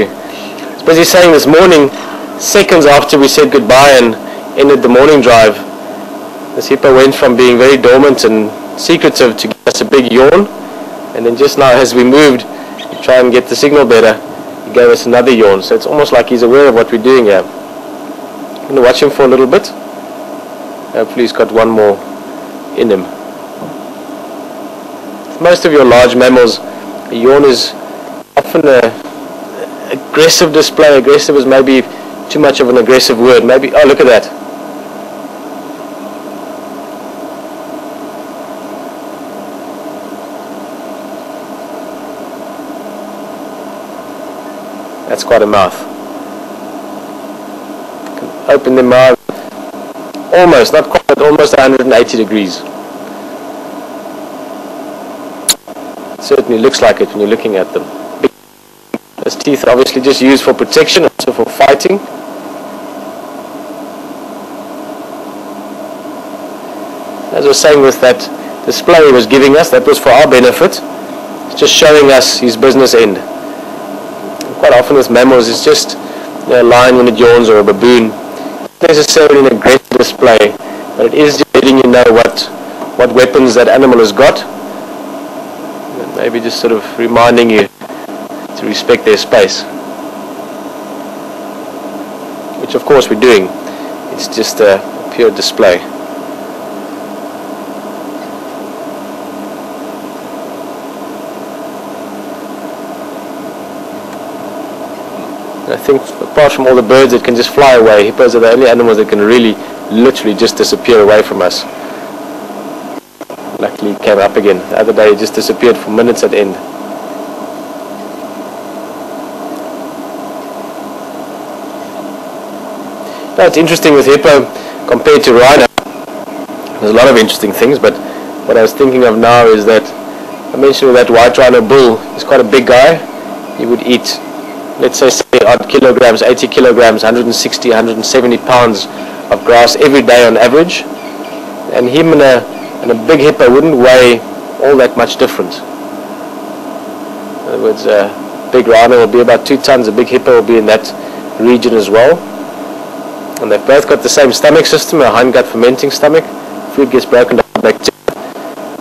It's busy saying this morning, seconds after we said goodbye and ended the morning drive, this hippo went from being very dormant and secretive to give us a big yawn, and then just now as we moved to try and get the signal better, he gave us another yawn. So it's almost like he's aware of what we're doing here. I'm going to watch him for a little bit. Hopefully he's got one more in him. Most of your large mammals, a yawn is often an aggressive display. Aggressive is maybe too much of an aggressive word. Maybe, oh, look at that. That's quite a mouth. You can open the mouth almost, not quite, but almost 180 degrees. It certainly looks like it when you're looking at them. Those teeth are obviously just used for protection, also for fighting. As I was saying, with that display he was giving us, that was for our benefit. It's just showing us his business end. Quite often with mammals, it's just a lion when it yawns or a baboon. Not necessarily an aggressive display, but it is just letting you know what weapons that animal has got. And maybe just sort of reminding you to respect their space. Which of course we're doing. It's just a pure display. I think apart from all the birds that can just fly away, hippos are the only animals that can really literally just disappear away from us. Luckily he came up again. The other day he just disappeared for minutes at end. Now it's interesting with hippo compared to rhino. There's a lot of interesting things, but what I was thinking of now is that I mentioned with that white rhino bull, he's quite a big guy. He would eat, let's say odd kilograms, 80 kilograms, 160, 170 pounds of grass every day on average. And him and a big hippo wouldn't weigh all that much different. In other words, a big rhino will be about 2 tons, a big hippo will be in that region as well. And they've both got the same stomach system, a hindgut fermenting stomach. Food gets broken down by bacteria.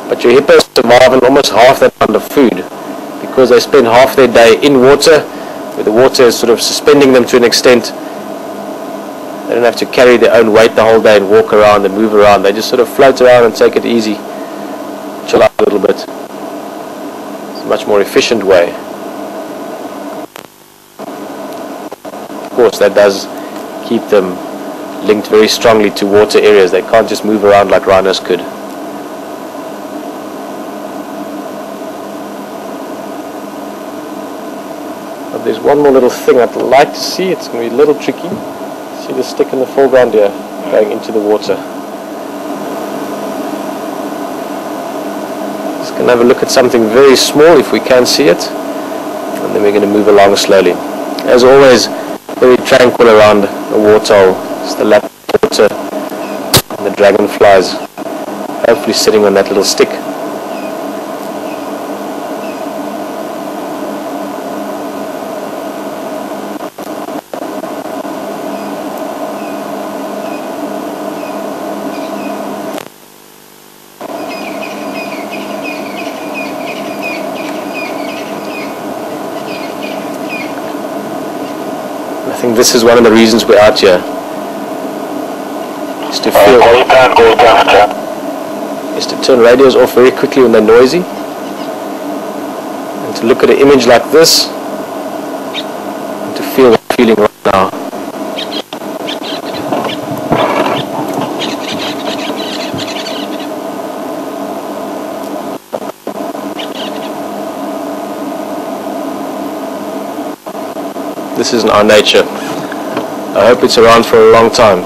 But your hippos survive on almost half that amount of food because they spend half their day in water, where the water is sort of suspending them to an extent. They don't have to carry their own weight the whole day and walk around and move around. They just sort of float around and take it easy, chill out a little bit. It's a much more efficient way. Of course, that does keep them linked very strongly to water areas. They can't just move around like rhinos could. There's one more little thing I'd like to see. It's going to be a little tricky. See the stick in the foreground here going into the water. Just going to have a look at something very small if we can see it, and then we're going to move along slowly. As always, very tranquil around the waterhole. Just the lap of water and the dragonflies hopefully sitting on that little stick. I think this is one of the reasons we're out here. Is to feel, is to turn radios off very quickly when they're noisy, and to look at an image like this, and to feel what I'm feeling right now. This isn't our nature. I hope it's around for a long time.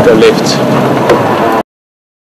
go left.